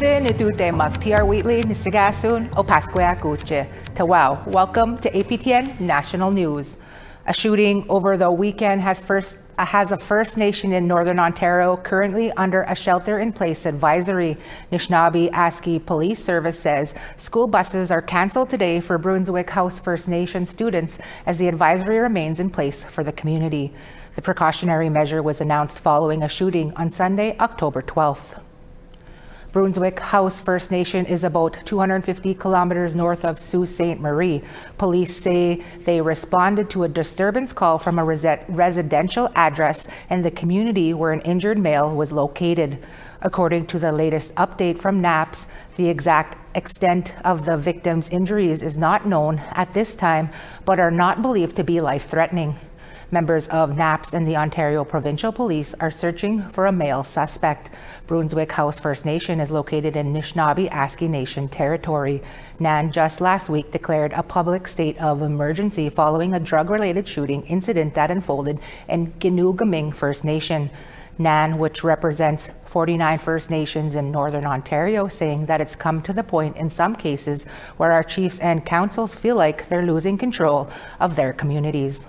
Minsan itute magtiar wheatly nisigasun o pasqueacuche. Tawau, welcome to APTN National News. A shooting over the weekend has a First Nation in Northern Ontario currently under a shelter-in-place advisory. Anishinaabe Police Service says school buses are cancelled today for Brunswick House First Nation students as the advisory remains in place for the community. The precautionary measure was announced following a shooting on Sunday, October 12th. Brunswick House First Nation is about 250 kilometers north of Sault Ste. Marie. Police say they responded to a disturbance call from a residential address in the community where an injured male was located. According to the latest update from NAPS, the exact extent of the victim's injuries is not known at this time, but are not believed to be life-threatening. Members of NAPS and the Ontario Provincial Police are searching for a male suspect. Brunswick House First Nation is located in Anishinaabe Nation territory. NAN just last week declared a public state of emergency following a drug-related shooting incident that unfolded in Ginugaming First Nation. NAN, which represents 49 First Nations in Northern Ontario, saying that it's come to the point in some cases where our chiefs and councils feel like they're losing control of their communities.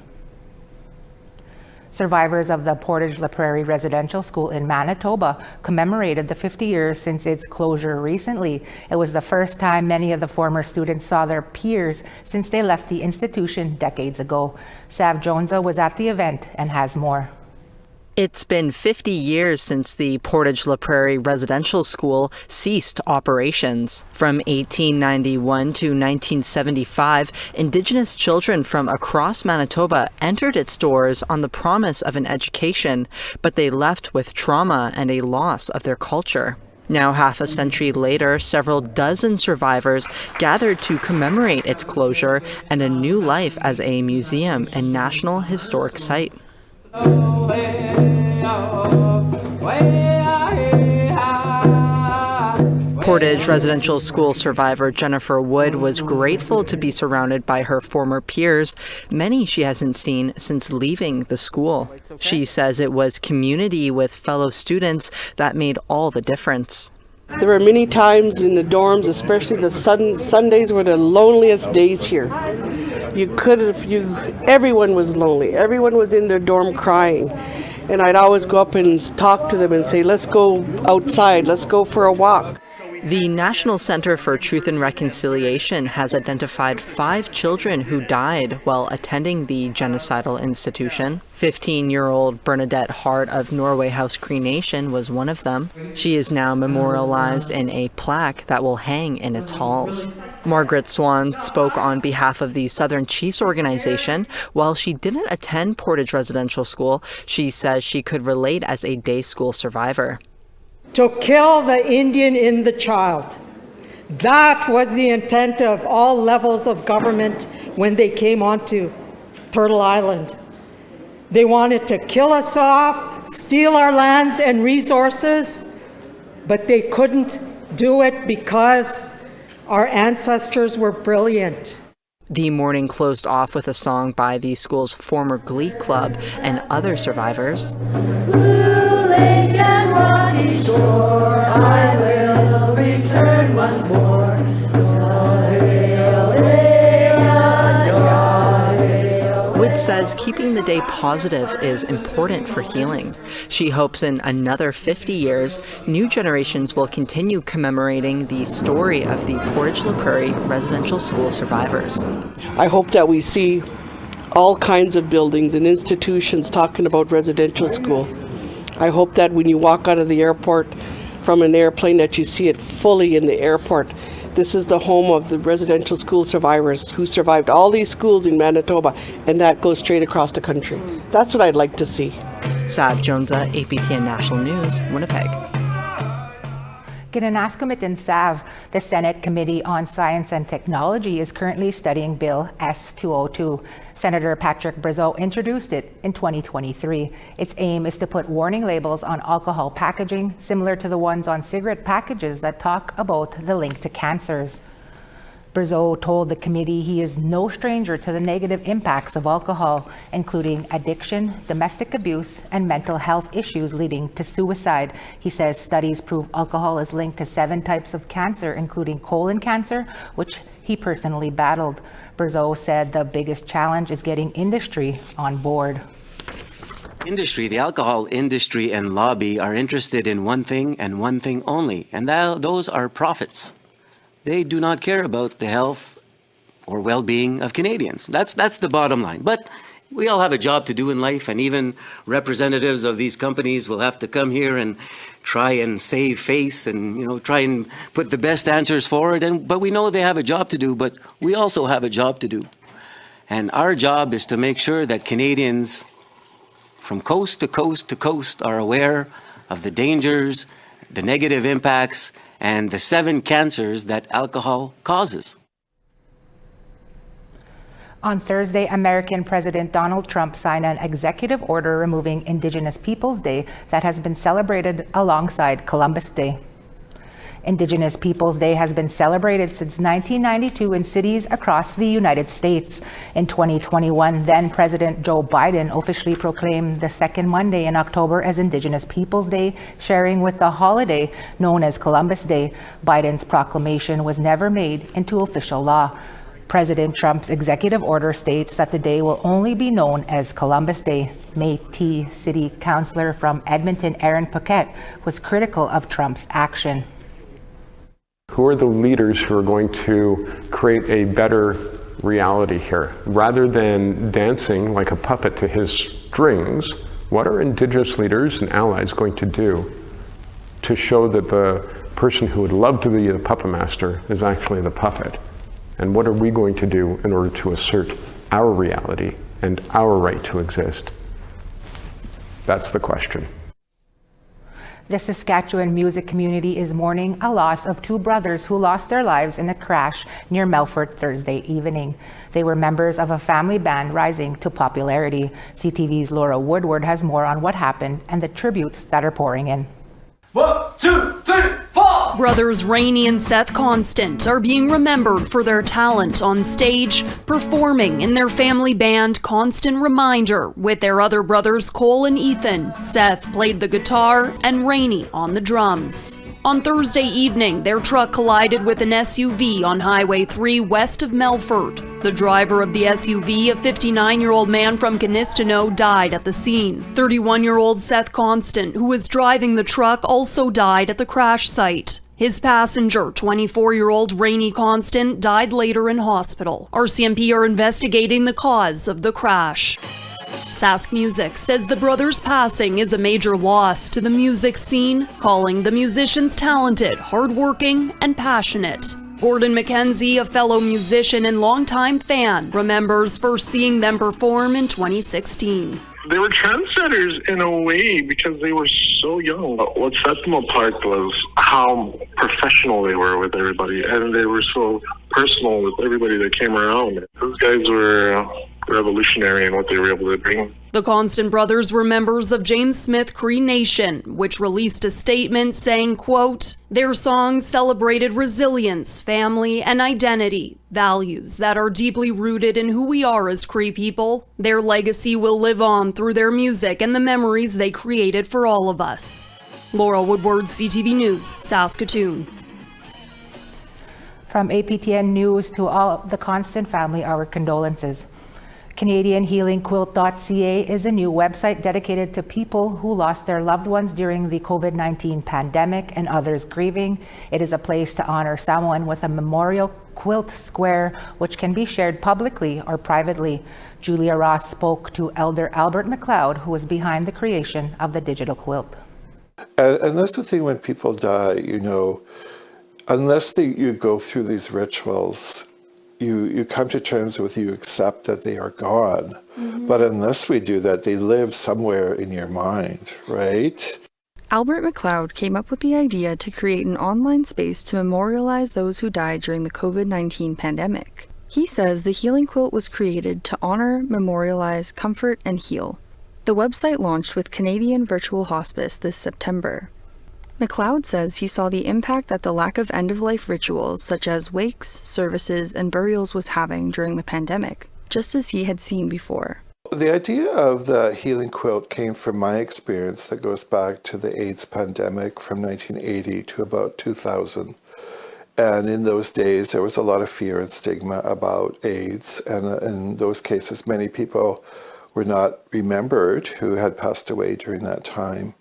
Survivors of the Portage La Prairie Residential School in Manitoba commemorated the 50 years since its closure recently. It was the first time many of the former students saw their peers since they left the institution decades ago. Sav Jonza was at the event and has more. It's been 50 years since the Portage La Prairie Residential School ceased operations. From 1891 to 1975, Indigenous children from across Manitoba entered its doors on the promise of an education, but they left with trauma and a loss of their culture. Now, half a century later, several dozen survivors gathered to commemorate its closure and a new life as a museum and National Historic Site. Portage Residential School survivor Jennifer Wood was grateful to be surrounded by her former peers, many she hasn't seen since leaving the school. She says it was community with fellow students that made all the difference. There were many times in the dorms, especially the Sundays were the loneliest days here. Everyone was lonely. Everyone was in their dorm crying. And I'd always go up and talk to them and say, let's go outside, let's go for a walk. The National Center for Truth and Reconciliation has identified 5 children who died while attending the genocidal institution. 15-year-old Bernadette Hart of Norway House Cree Nation was one of them. She is now memorialized in a plaque that will hang in its halls. Margaret Swan spoke on behalf of the Southern Chiefs organization. While she didn't attend Portage Residential School, she says she could relate as a day school survivor. To kill the Indian in the child. That was the intent of all levels of government when they came onto Turtle Island. They wanted to kill us off, steal our lands and resources, but they couldn't do it because our ancestors were brilliant. The morning closed off with a song by the school's former glee club and other survivors. I will return once more. Wood says keeping the day positive is important for healing. She hopes in another 50 years, new generations will continue commemorating the story of the Portage La Prairie Residential School survivors. I hope that we see all kinds of buildings and institutions talking about residential school. I hope that when you walk out of the airport from an airplane that you see it fully in the airport. This is the home of the residential school survivors who survived all these schools in Manitoba, and that goes straight across the country. That's what I'd like to see. Sav Jonza, APTN National News, Winnipeg. Ginanaskamat and Sav, the Senate Committee on Science and Technology is currently studying Bill S-202. Senator Patrick Brazeau introduced it in 2023. Its aim is to put warning labels on alcohol packaging, similar to the ones on cigarette packages that talk about the link to cancers. Brazeau told the committee he is no stranger to the negative impacts of alcohol, including addiction, domestic abuse, and mental health issues leading to suicide. He says studies prove alcohol is linked to 7 types of cancer, including colon cancer, which he personally battled. Brazeau said the biggest challenge is getting industry on board. Industry, the alcohol industry and lobby are interested in one thing and one thing only, and those are profits. They do not care about the health or well-being of Canadians. That's the bottom line. But we all have a job to do in life, and even representatives of these companies will have to come here and try and save face and try and put the best answers forward. But we know they have a job to do, but we also have a job to do. And our job is to make sure that Canadians from coast to coast to coast are aware of the dangers, the negative impacts, and the 7 cancers that alcohol causes. On Thursday, American President Donald Trump signed an executive order removing Indigenous Peoples Day that has been celebrated alongside Columbus Day. Indigenous Peoples Day has been celebrated since 1992 in cities across the United States. In 2021, then President Joe Biden officially proclaimed the second Monday in October as Indigenous Peoples Day, sharing with the holiday known as Columbus Day. Biden's proclamation was never made into official law. President Trump's executive order states that the day will only be known as Columbus Day. Metis City Councillor from Edmonton, Aaron Paquette, was critical of Trump's action. Who are the leaders who are going to create a better reality here? Rather than dancing like a puppet to his strings, what are Indigenous leaders and allies going to do to show that the person who would love to be the puppet master is actually the puppet? And what are we going to do in order to assert our reality and our right to exist? That's the question. The Saskatchewan music community is mourning a loss of 2 brothers who lost their lives in a crash near Melfort Thursday evening. They were members of a family band rising to popularity. CTV's Laura Woodward has more on what happened and the tributes that are pouring in. 1, 2, 3, 4! Brothers Rainey and Seth Constant are being remembered for their talent on stage, performing in their family band Constant Reminder with their other brothers Cole and Ethan. Seth played the guitar and Rainey on the drums. On Thursday evening, their truck collided with an SUV on Highway 3 west of Melfort. The driver of the SUV, a 59-year-old man from Canistino, died at the scene. 31-year-old Seth Constant, who was driving the truck, also died at the crash site. His passenger, 24-year-old Rainey Constant, died later in hospital. RCMP are investigating the cause of the crash. Sask Music says the brothers' passing is a major loss to the music scene, calling the musicians talented, hardworking, and passionate. Gordon McKenzie, a fellow musician and longtime fan, remembers first seeing them perform in 2016. They were trendsetters in a way because they were so young. What set them apart was how professional they were with everybody, and they were so personal with everybody that came around. Those guys were revolutionary in what they were able to bring. The Constant brothers were members of James Smith Cree Nation, which released a statement saying, quote, "Their songs celebrated resilience, family, and identity, values that are deeply rooted in who we are as Cree people. Their legacy will live on through their music and the memories they created for all of us." Laura Woodward, CTV News, Saskatoon. From APTN News to all the Constant family, our condolences. CanadianHealingQuilt.ca is a new website dedicated to people who lost their loved ones during the COVID-19 pandemic and others grieving. It is a place to honor someone with a memorial quilt square, which can be shared publicly or privately. Julia Ross spoke to Elder Albert McLeod, who was behind the creation of the digital quilt. And that's the thing when people die, unless you go through these rituals, you come to terms with, you accept that they are gone. Mm-hmm. But unless we do that, they live somewhere in your mind, right? Albert McLeod came up with the idea to create an online space to memorialize those who died during the COVID-19 pandemic. He says the Healing Quilt was created to honor, memorialize, comfort, and heal. The website launched with Canadian Virtual Hospice this September. McLeod says he saw the impact that the lack of end-of-life rituals such as wakes, services, and burials was having during the pandemic, just as he had seen before. The idea of the healing quilt came from my experience that goes back to the AIDS pandemic from 1980 to about 2000. And in those days, there was a lot of fear and stigma about AIDS. And in those cases, many people were not remembered who had passed away during that time.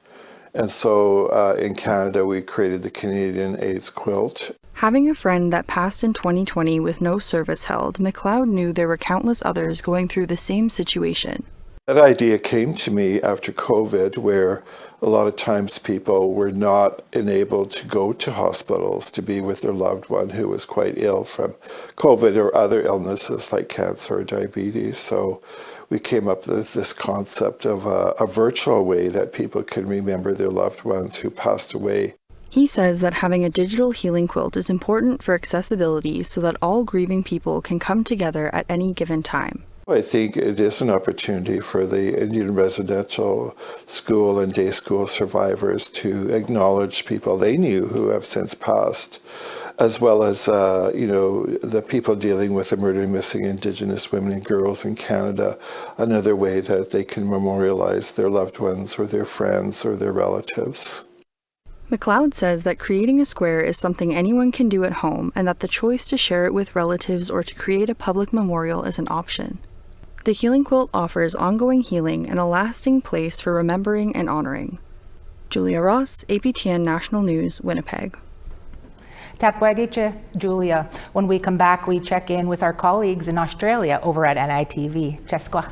And so in Canada, we created the Canadian AIDS quilt. Having a friend that passed in 2020 with no service held, McLeod knew there were countless others going through the same situation. That idea came to me after COVID, where a lot of times people were not enabled to go to hospitals to be with their loved one who was quite ill from COVID or other illnesses like cancer or diabetes. So we came up with this concept of a virtual way that people can remember their loved ones who passed away. He says that having a digital healing quilt is important for accessibility so that all grieving people can come together at any given time. I think it is an opportunity for the Indian residential school and day school survivors to acknowledge people they knew who have since passed, as well as, the people dealing with the murdered and missing Indigenous women and girls in Canada, another way that they can memorialize their loved ones or their friends or their relatives. McLeod says that creating a square is something anyone can do at home and that the choice to share it with relatives or to create a public memorial is an option. The healing quilt offers ongoing healing and a lasting place for remembering and honoring. Julia Ross, APTN National News, Winnipeg. Tapwagiche, Julia. When we come back, we check in with our colleagues in Australia over at NITV. Cheska.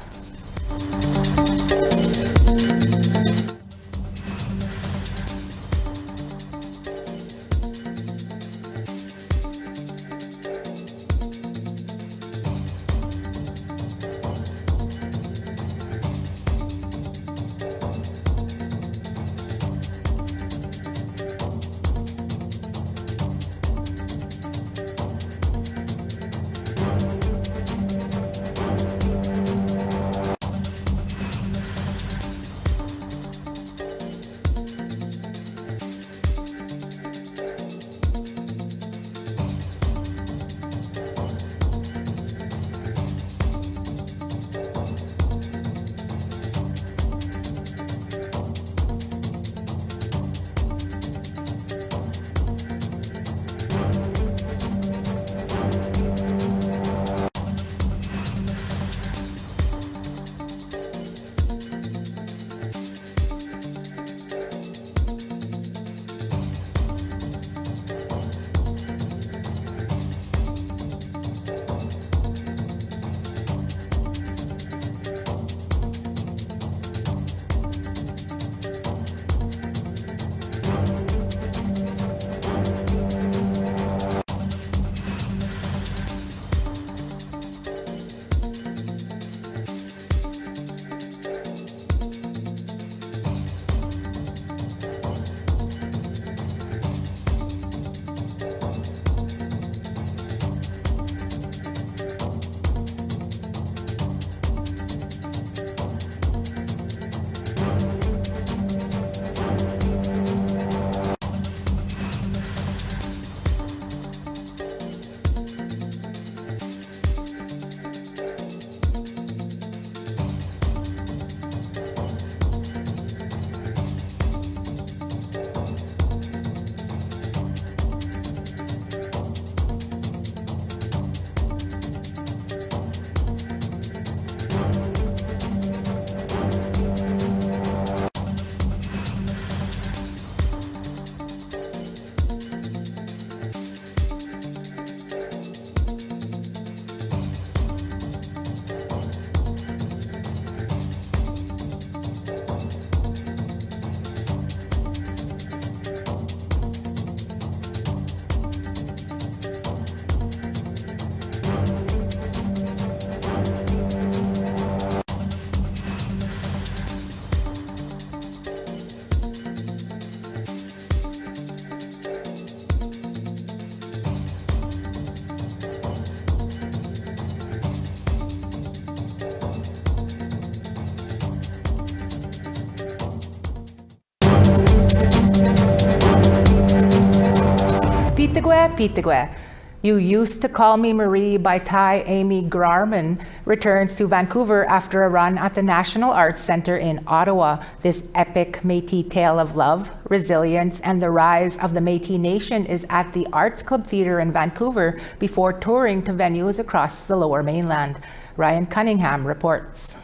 Pasque Pitigwe. You Used to Call Me Marie by Thai Amy Grarman returns to Vancouver after a run at the National Arts Centre in Ottawa. This epic Métis tale of love, resilience, and the rise of the Métis Nation is at the Arts Club Theatre in Vancouver before touring to venues across the Lower Mainland. Ryan Cunningham reports.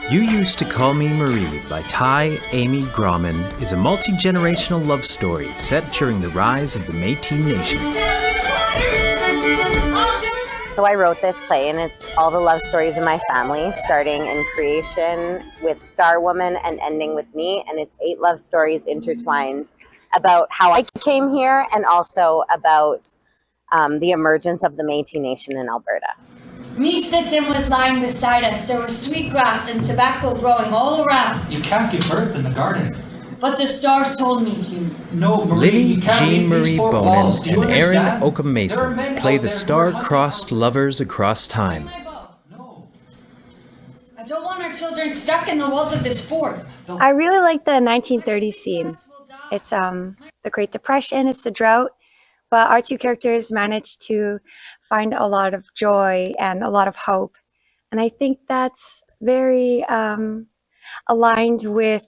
You Used to Call Me Marie by Thai Amy Grauman is a multi-generational love story set during the rise of the Métis Nation. So I wrote this play, and it's all the love stories of my family, starting in creation with Star Woman and ending with me, and it's 8 love stories intertwined about how I came here and also about the emergence of the Métis Nation in Alberta. Me Stetson was lying beside us. There was sweet grass and tobacco growing all around. You can't give birth in the garden. But the stars told me to. No, Marie, Lily you can't leave Jean-Marie these 4 Bonin walls. Do you and Aaron understand? Oakham There are Mason men play out the there star-crossed lovers across time. No. I don't want our children stuck in the walls of this fort. I really like the 1930s scene. It's the Great Depression, it's the drought, but our 2 characters managed to find a lot of joy and a lot of hope. And I think that's very aligned with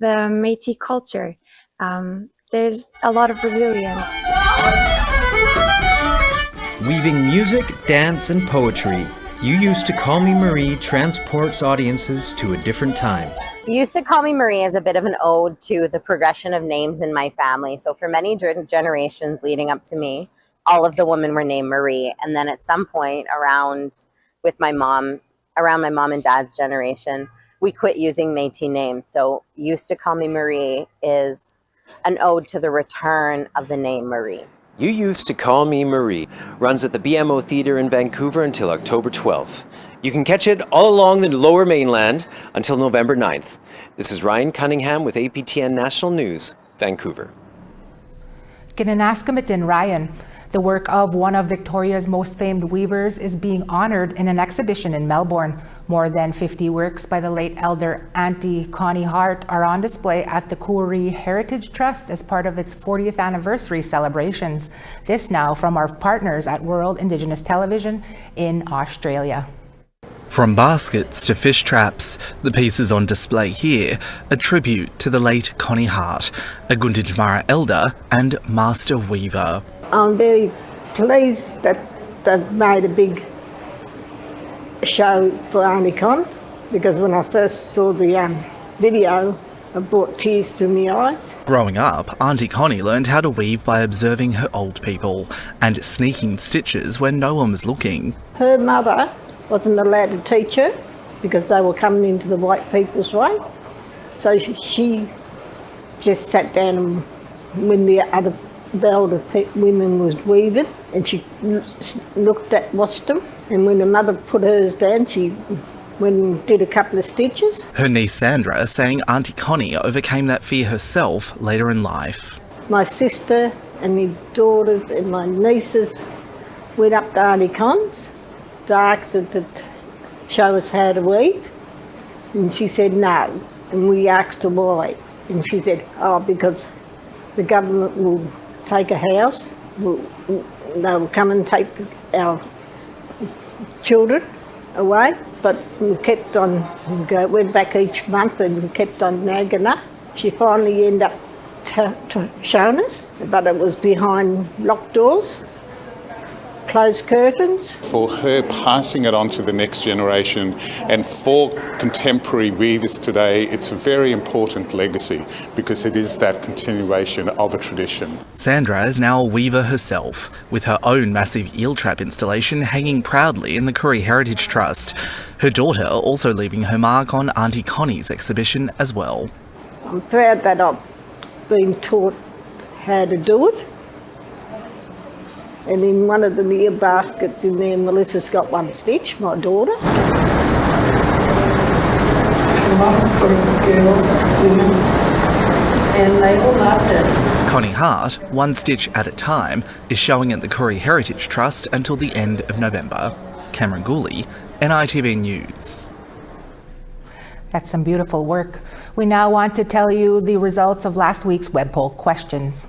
the Métis culture. There's a lot of resilience. Weaving music, dance, and poetry, You Used to Call Me Marie transports audiences to a different time. You Used to Call Me Marie is a bit of an ode to the progression of names in my family. So for many generations leading up to me, all of the women were named Marie. And then at some point around my mom and dad's generation, we quit using Métis names. So You Used to Call Me Marie is an ode to the return of the name Marie. You Used to Call Me Marie runs at the BMO Theatre in Vancouver until October 12th. You can catch it all along the Lower Mainland until November 9th. This is Ryan Cunningham with APTN National News, Vancouver. Kinanaskamitin Ryan. The work of one of Victoria's most famed weavers is being honored in an exhibition in Melbourne. More than 50 works by the late elder Auntie Connie Hart are on display at the Koori Heritage Trust as part of its 40th anniversary celebrations. This now from our partners at World Indigenous Television in Australia. From baskets to fish traps, the pieces on display here a tribute to the late Connie Hart, a Gunditjmara elder and master weaver. I'm very pleased that they've made a big show for Auntie Con, because when I first saw the video, it brought tears to my eyes. Growing up, Auntie Connie learned how to weave by observing her old people and sneaking stitches when no one was looking. Her mother wasn't allowed to teach her because they were coming into the white people's way. So she just sat down and when the older women was weaving, and she watched them, and when the mother put hers down, she went and did a couple of stitches. Her niece Sandra saying Auntie Connie overcame that fear herself later in life. My sister and my daughters and my nieces went up to Auntie Con's to ask her to show us how to weave, and she said no, and we asked her why, and she said, oh, because the government will take a house, they'll come and take our children away, but we kept on, went back each month and we kept on nagging her. She finally ended up showing us, but it was behind locked doors, closed curtains. For her passing it on to the next generation, and for contemporary weavers today, it's a very important legacy because it is that continuation of a tradition. Sandra is now a weaver herself, with her own massive eel trap installation hanging proudly in the Koori Heritage Trust. Her daughter also leaving her mark on Auntie Connie's exhibition as well. I'm proud that I've been taught how to do it. And in one of the near baskets in there, Melissa's got one stitch, my daughter. One for the girls, and they all loved it. Connie Hart, one stitch at a time, is showing at the Koori Heritage Trust until the end of November. Cameron Gooley, NITV News. That's some beautiful work. We now want to tell you the results of last week's web poll questions.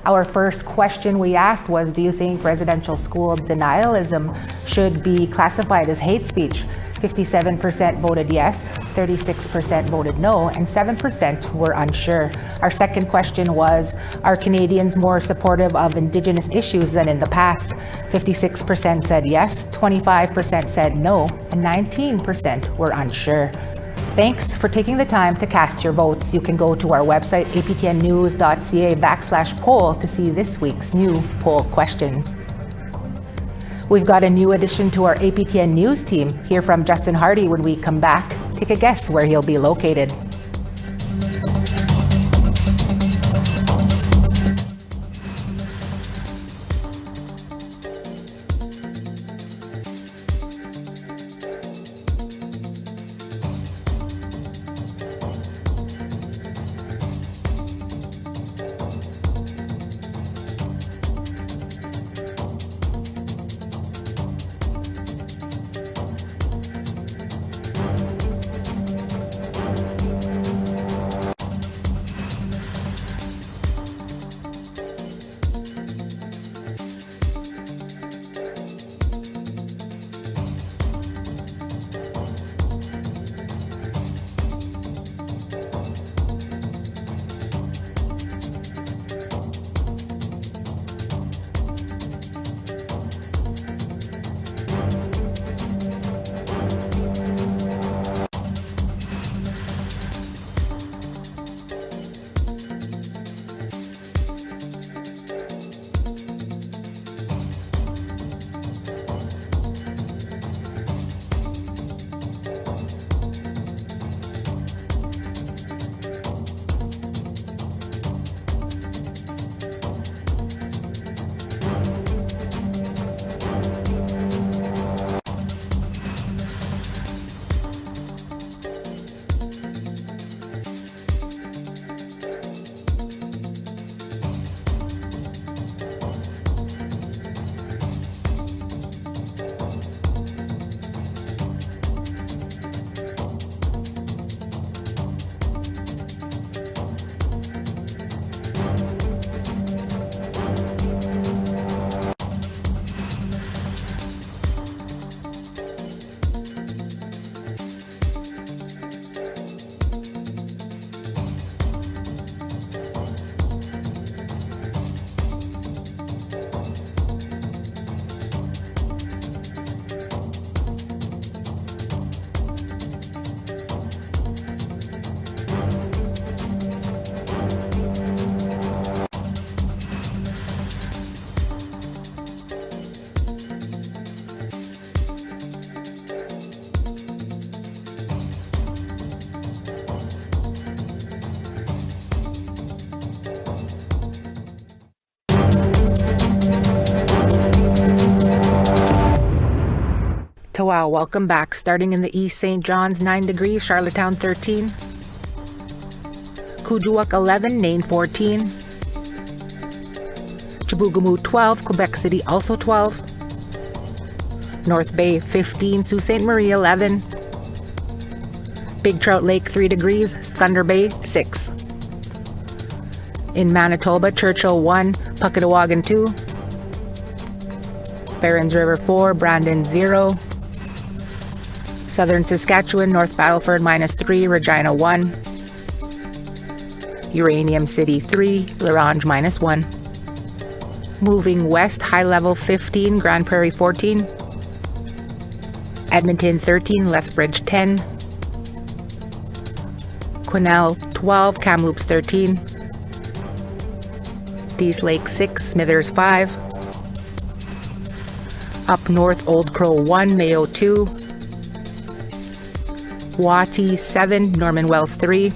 Our first question we asked was, do you think residential school denialism should be classified as hate speech? 57% voted yes, 36% voted no, and 7% were unsure. Our second question was, are Canadians more supportive of Indigenous issues than in the past? 56% said yes, 25% said no, and 19% were unsure. Thanks for taking the time to cast your votes. You can go to our website, aptnnews.ca/poll, to see this week's new poll questions. We've got a new addition to our APTN News team. Hear from Justin Hardy when we come back. Take a guess where he'll be located. Wow, welcome back. Starting in the east, St. John's 9 degrees, Charlottetown 13, Kuujjuaq 11, Nain 14, Chibougamau 12, Quebec City also 12, North Bay 15, Sault Ste. Marie 11, Big Trout Lake 3 degrees, Thunder Bay 6. In Manitoba, Churchill 1, Puckatawagan 2, Barons River 4, Brandon 0, Southern Saskatchewan, North Battleford -3, Regina 1, Uranium City 3, La Ronge -1. Moving west, high level 15, Grand Prairie 14, Edmonton 13, Lethbridge 10, Quesnel 12, Kamloops 13, Dease Lake 6, Smithers 5, up north, Old Crow 1, Mayo 2, Wati 7, Norman Wells 3,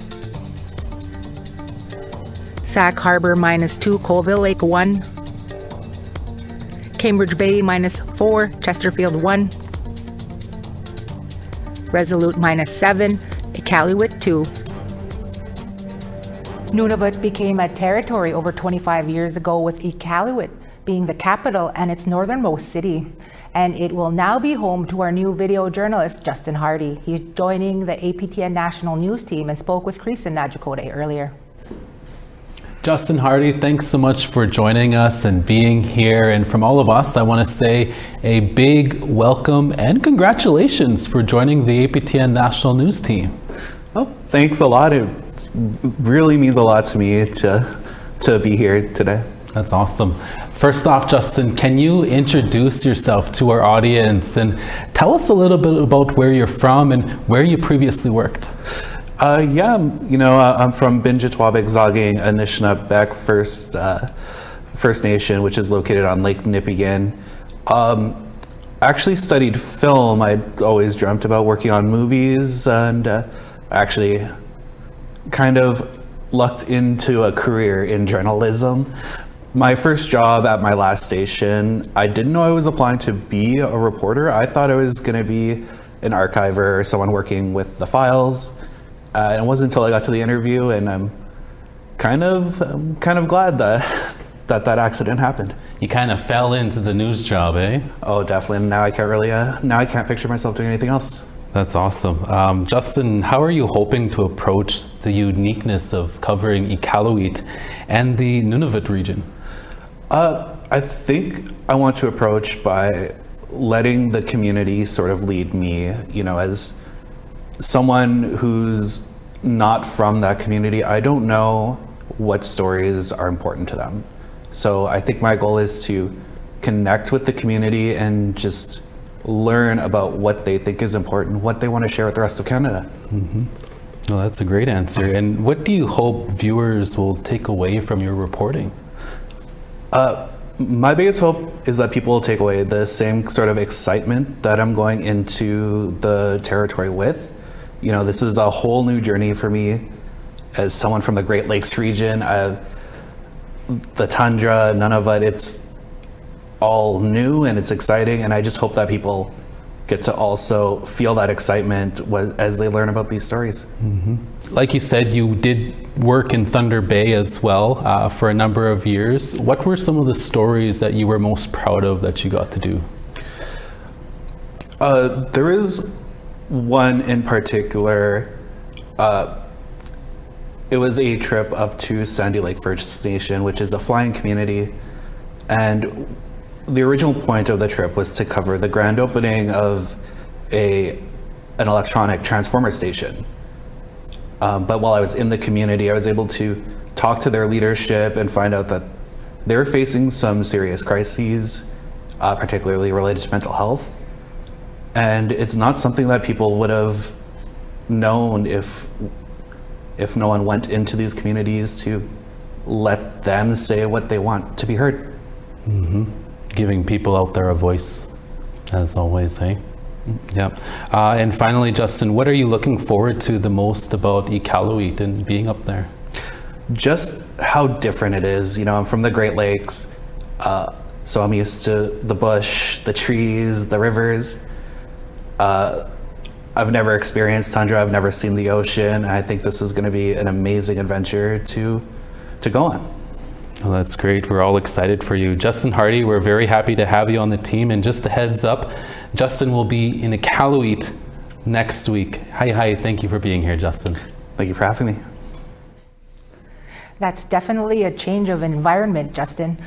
Sac Harbor -2, Colville Lake 1, Cambridge Bay -4, Chesterfield 1, Resolute -7, Iqaluit 2. Nunavut became a territory over 25 years ago, with Iqaluit being the capital and its northernmost city. And it will now be home to our new video journalist, Justin Hardy. He's joining the APTN National News team and spoke with Chris and Najakote earlier. Justin Hardy, thanks so much for joining us and being here. And from all of us, I want to say a big welcome and congratulations for joining the APTN National News team. Oh, thanks a lot. It really means a lot to me to be here today. That's awesome. First off, Justin, can you introduce yourself to our audience and tell us a little bit about where you're from and where you previously worked? I'm from Binjitwabik Zaging Anishinaabeg First Nation, which is located on Lake Nipigon. Actually studied film. I'd always dreamt about working on movies, and actually kind of lucked into a career in journalism. My first job at my last station, I didn't know I was applying to be a reporter. I thought I was going to be an archiver or someone working with the files. And it wasn't until I got to the interview, and I'm kind of glad that accident happened. You kind of fell into the news job, eh? Oh, definitely. Now I can't picture myself doing anything else. That's awesome. Justin, how are you hoping to approach the uniqueness of covering Iqaluit and the Nunavut region? I think I want to approach by letting the community sort of lead me, as someone who's not from that community. I don't know what stories are important to them. So I think my goal is to connect with the community and just learn about what they think is important, what they want to share with the rest of Canada. Mm-hmm. Well, that's a great answer. And what do you hope viewers will take away from your reporting? My biggest hope is that people will take away the same sort of excitement that I'm going into the territory with. This is a whole new journey for me as someone from the Great Lakes region. The tundra, Nunavut, it's all new and it's exciting, and I just hope that people get to also feel that excitement as they learn about these stories. Mm-hmm. Like you said, you did work in Thunder Bay as well for a number of years. What were some of the stories that you were most proud of that you got to do? There is one in particular. It was a trip up to Sandy Lake First Nation, which is a flying community, and the original point of the trip was to cover the grand opening of an electronic transformer station. But while I was in the community, I was able to talk to their leadership and find out that they're facing some serious crises, particularly related to mental health. And it's not something that people would have known if no one went into these communities to let them say what they want to be heard. Mm-hmm. Giving people out there a voice, as always, hey? Yep. And finally, Justin, what are you looking forward to the most about Iqaluit and being up there? Just how different it is. I'm from the Great Lakes, so I'm used to the bush, the trees, the rivers. I've never experienced tundra, I've never seen the ocean. I think this is going to be an amazing adventure to go on. Well, that's great. We're all excited for you. Justin Hardy, we're very happy to have you on the team. And just a heads up, Justin will be in Iqaluit next week. Hi, thank you for being here, Justin. Thank you for having me. That's definitely a change of environment, Justin.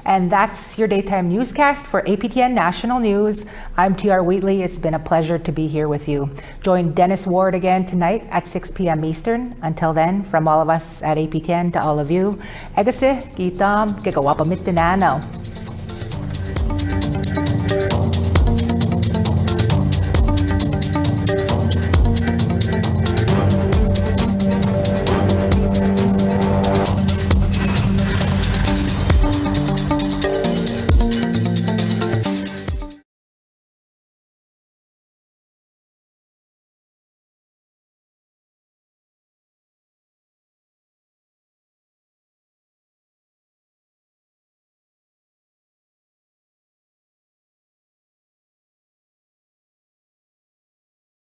And that's your daytime newscast for APTN National News. I'm TR Wheatley. It's been a pleasure to be here with you. Join Dennis Ward again tonight at 6 p.m. Eastern. Until then, from all of us at APTN to all of you, Egase, Gitam, Gigawapamitinanaw.